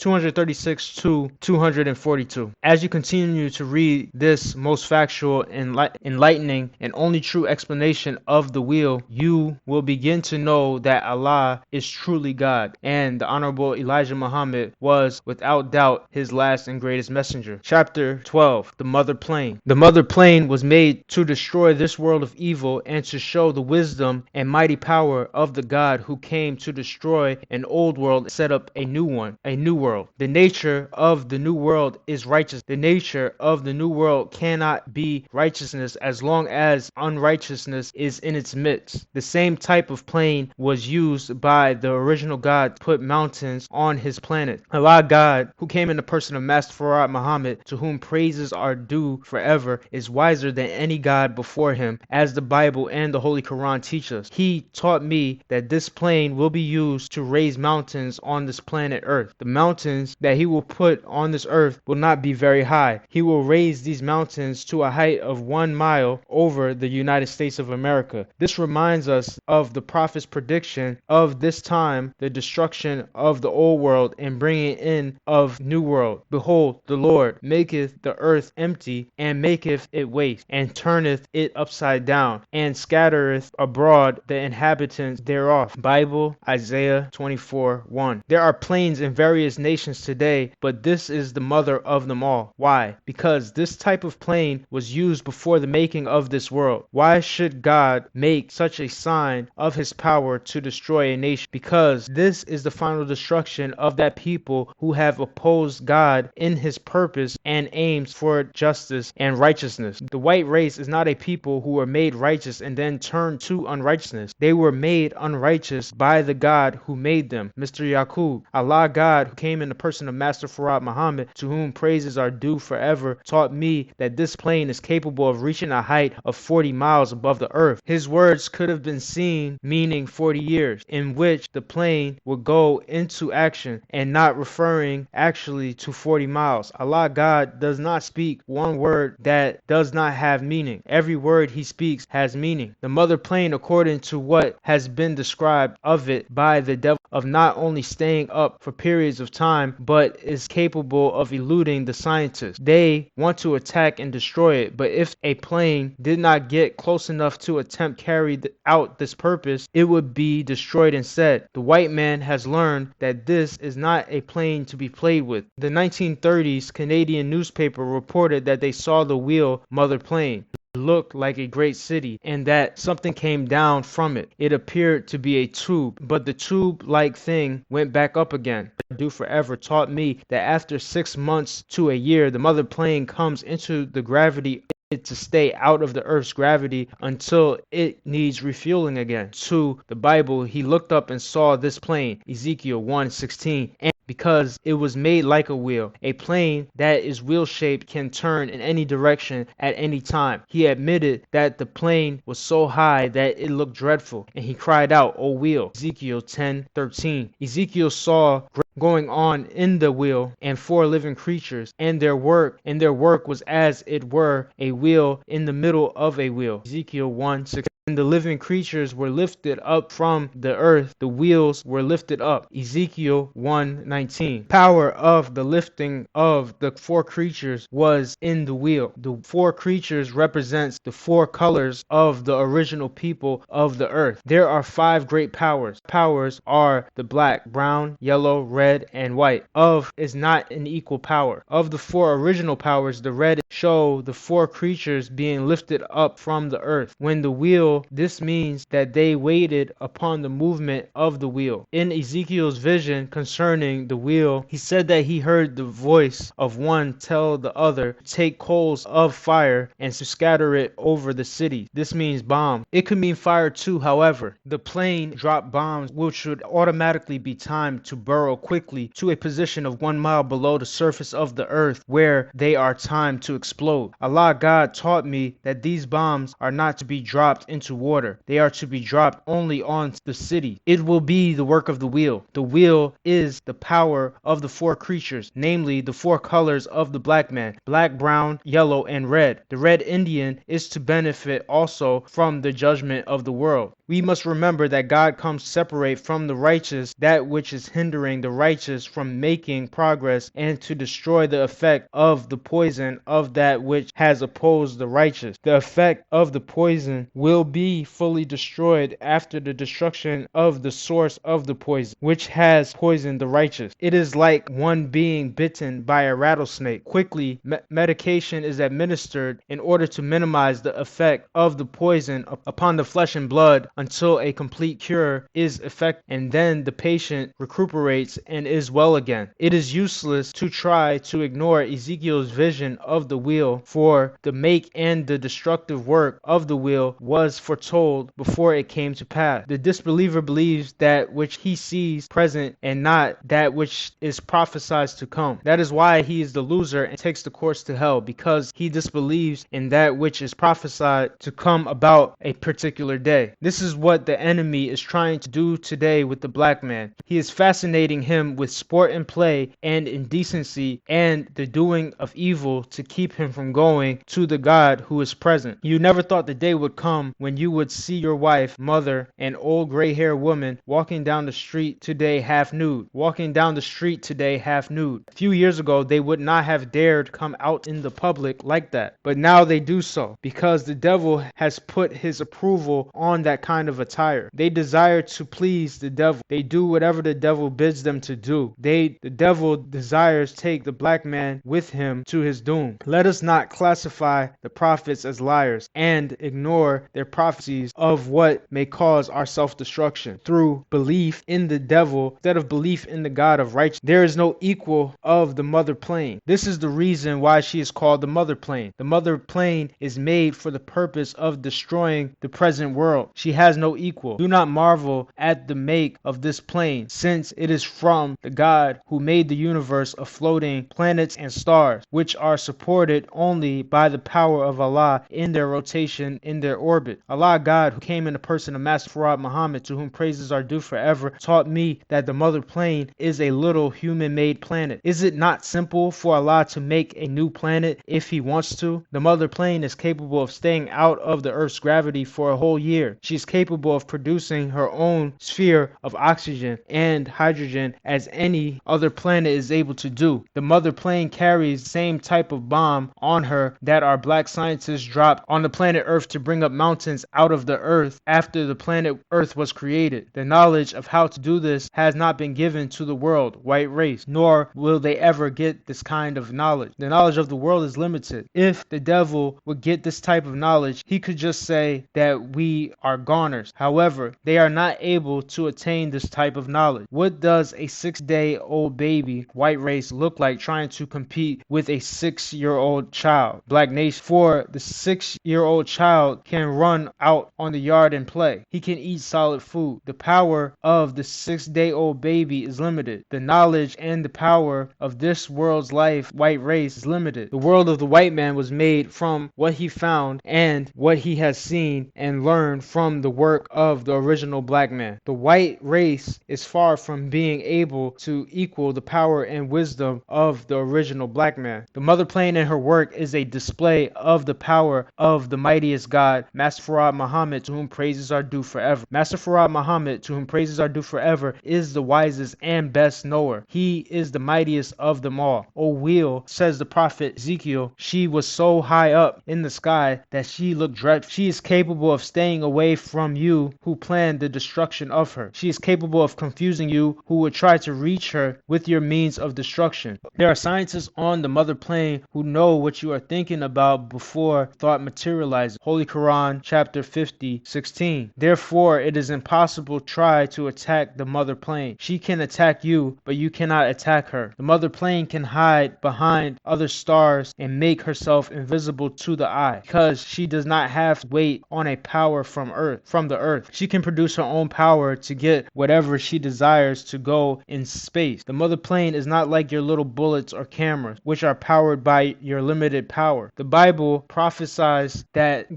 to 242. As you continue to read this most factual, enlightening, and only true explanation of the wheel, you will begin to know that Allah is truly God, and the Honorable Elijah Muhammad was without doubt his last and greatest messenger. Chapter 12. The Mother Plane. The Mother Plane was made to destroy this world of evil and to show the wisdom and mighty power of the God who came to destroy an old world and set up a new one, a new world. The nature of the new world is righteous. The nature of the new world cannot be righteousness as long as unrighteousness is in its midst. The same type of plane was used by the original God to put mountains on his planet. Allah God, who came in the person of Master Farad Muhammad, to whom praises are due forever, is wiser than any God before him, as the Bible and the Holy Quran teach us. He taught me that this plane will be used to raise mountains on this planet Earth. The mountains that he will put on this earth will not be very high. He will will raise these mountains to a height of 1 mile over the United States of America. This reminds us of the prophet's prediction of this time, the destruction of the old world and bringing in of new world. Behold, the Lord maketh the earth empty, and maketh it waste, and turneth it upside down, and scattereth abroad the inhabitants thereof. Bible, Isaiah 24:1. There are planes in various nations today, but this is the mother of them all. Why? Because this type of plane was used before the making of this world. Why should God make such a sign of his power to destroy a nation? Because this is the final destruction of that people who have opposed God in his purpose and aims for justice and righteousness. The white race is not a people who were made righteous and then turned to unrighteousness. They were made unrighteous by the God who made them. Mr. Yaqub, Allah God, who came in the person of Master Farad Muhammad, to whom praises are due forever, taught me that this plane is capable of reaching a height of 40 miles above the earth. His words could have been seen meaning 40 years, in which the plane would go into action and not referring actually to 40 miles. Allah God does not speak one word that does not have meaning. Every word he speaks has meaning. The mother plane, according to what has been described of it by the devil, of not only staying up for periods of time, but is capable of eluding the scientists. They want to attack and destroy it, but if a plane did not get close enough to attempt carry out this purpose, it would be destroyed instead. The white man has learned that this is not a plane to be played with. The 1930s Canadian newspaper reported that they saw the wheel mother plane. Looked like a great city, and that something came down from it. It appeared to be a tube, but the tube-like thing went back up again. Do forever taught me that after 6 months to a year, the mother plane comes into the gravity to stay out of the earth's gravity until it needs refueling again. To the Bible, he looked up and saw this plane, Ezekiel 1:16, and because it was made like a wheel. A plane that is wheel-shaped can turn in any direction at any time. He admitted that the plane was so high that it looked dreadful, and he cried out, "O wheel!" Ezekiel 10:13. Ezekiel saw going on in the wheel and 4 living creatures, and their work was as it were a wheel in the middle of a wheel. Ezekiel 1:6. When the living creatures were lifted up from the earth, the wheels were lifted up. Ezekiel 1:19. Power of the lifting of the 4 creatures was in the wheel. The 4 creatures represents the 4 colors of the original people of the earth. There are 5 great powers. Powers are the black, brown, yellow, red, and white. Of is not an equal power. Of the 4 original powers, the red show the 4 creatures being lifted up from the earth. When the wheel, this means that they waited upon the movement of the wheel. In Ezekiel's vision concerning the wheel, he said that he heard the voice of one tell the other to take coals of fire and to scatter it over the city. This means bomb. It could mean fire too, however. The plane dropped bombs which should automatically be timed to burrow quickly to a position of 1 mile below the surface of the earth where they are timed to explode. Allah God taught me that these bombs are not to be dropped into water. They are to be dropped only on the city. It will be the work of the wheel. The wheel is the power of the 4 creatures, namely the 4 colors of the black man: black, brown, yellow, and red. The red Indian is to benefit also from the judgment of the world. We must remember that God comes to separate from the righteous that which is hindering the righteous from making progress, and to destroy the effect of the poison of that which has opposed the righteous. The effect of the poison will be fully destroyed after the destruction of the source of the poison, which has poisoned the righteous. It is like one being bitten by a rattlesnake. Quickly, medication is administered in order to minimize the effect of the poison upon the flesh and blood until a complete cure is effected, and then the patient recuperates and is well again. It is useless to try to ignore Ezekiel's vision of the wheel, for the make and the destructive work of the wheel was foretold before it came to pass. The disbeliever believes that which he sees present and not that which is prophesied to come. That is why he is the loser and takes the course to hell, because he disbelieves in that which is prophesied to come about a particular day. This is what the enemy is trying to do today with the black man. He is fascinating him him with sport and play and indecency and the doing of evil to keep him from going to the God who is present. You never thought the day would come when you would see your wife, mother, an old gray-haired woman walking down the street today half nude. Walking down the street today half nude. A few years ago, they would not have dared come out in the public like that. But now they do so because the devil has put his approval on that kind of attire. They desire to please the devil. They do whatever the devil bids them to do. The devil desires to take the black man with him to his doom. Let us not classify the prophets as liars and ignore their prophecies of what may cause our self-destruction through belief in the devil instead of belief in the God of righteousness. There is no equal of the mother plane. This is the reason why she is called the mother plane. The mother plane is made for the purpose of destroying the present world. She has no equal. Do not marvel at the make of this plane, since it is from the God who made the universe of floating planets and stars, which are supported only by the power of Allah in their rotation in their orbit. Allah God, who came in the person of Master Farad Muhammad, to whom praises are due forever, taught me that the mother plane is a little human-made planet. Is it not simple for Allah to make a new planet if He wants to? The mother plane is capable of staying out of the Earth's gravity for a whole year. She is capable of producing her own sphere of oxygen and hydrogen as any other planet is able to do. The mother plane carries the same type of bomb on her that our black scientists dropped on the planet Earth to bring up mountains out of the earth after the planet Earth was created. The knowledge of how to do this has not been given to the world, white race, nor will they ever get this kind of knowledge. The knowledge of the world is limited. If the devil would get this type of knowledge, he could just say that we are goners. However, they are not able to attain this type of knowledge. What does a 6-day-old baby, white race, look like trying to compete with a 6-year-old child, black nation? For the 6-year-old child can run out on the yard and play. He can eat solid food. The power of the 6-day-old baby is limited. The knowledge and the power of this world's life, white race, is limited. The world of the white man was made from what he found and what he has seen and learned from the work of the original black man. The white race is far from being able to equal the power and wisdom of the original black man. The mother plane in her work is a display of the power of the mightiest God, Master Farad Muhammad, to whom praises are due forever. Master Farad Muhammad, to whom praises are due forever, is the wisest and best knower. He is the mightiest of them all. O wheel, says the prophet Ezekiel, she was so high up in the sky that she looked dreadful. She is capable of staying away from you who planned the destruction of her. She is capable of confusing you who would try to reach her with your means of destruction. There are scientists on the mother plane who know what you are thinking about before thought materializes. Holy Quran, chapter 50, 16. Therefore, it is impossible to try to attack the mother plane. She can attack you, but you cannot attack her. The mother plane can hide behind other stars and make herself invisible to the eye because she does not have to wait on a power from the earth. She can produce her own power to get whatever she desires to go in space. The mother plane is not like your little bullets or cameras, which are powered by your limited power. The Bible prophesies that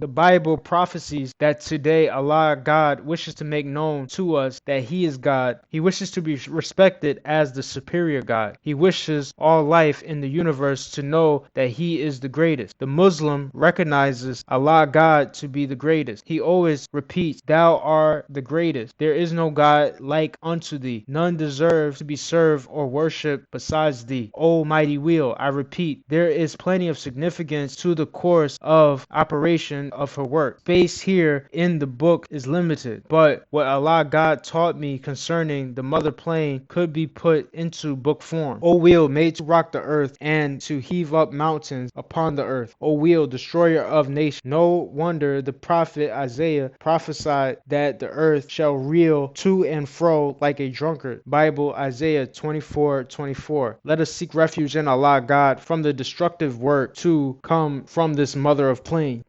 today Allah God wishes to make known to us that He is God. He wishes to be respected as the superior God. He wishes all life in the universe to know that He is the greatest. The Muslim recognizes Allah God to be the greatest. He always repeats, "Thou art the greatest. There is no God like unto thee. None deserves to be served or worshipped besides thee. O mighty wheel," I repeat, there is plenty of significance to the course of operation of her work. Space here in the book is limited, but what Allah God taught me concerning the mother plane could be put into book form. O wheel, made to rock the earth and to heave up mountains upon the earth. O wheel, destroyer of nations. No wonder the prophet Isaiah prophesied that the earth shall reel to and fro like a drunkard. Bible, Isaiah 24:24. Let us seek refuge in Allah God from the destructive work to come from this mother of plane.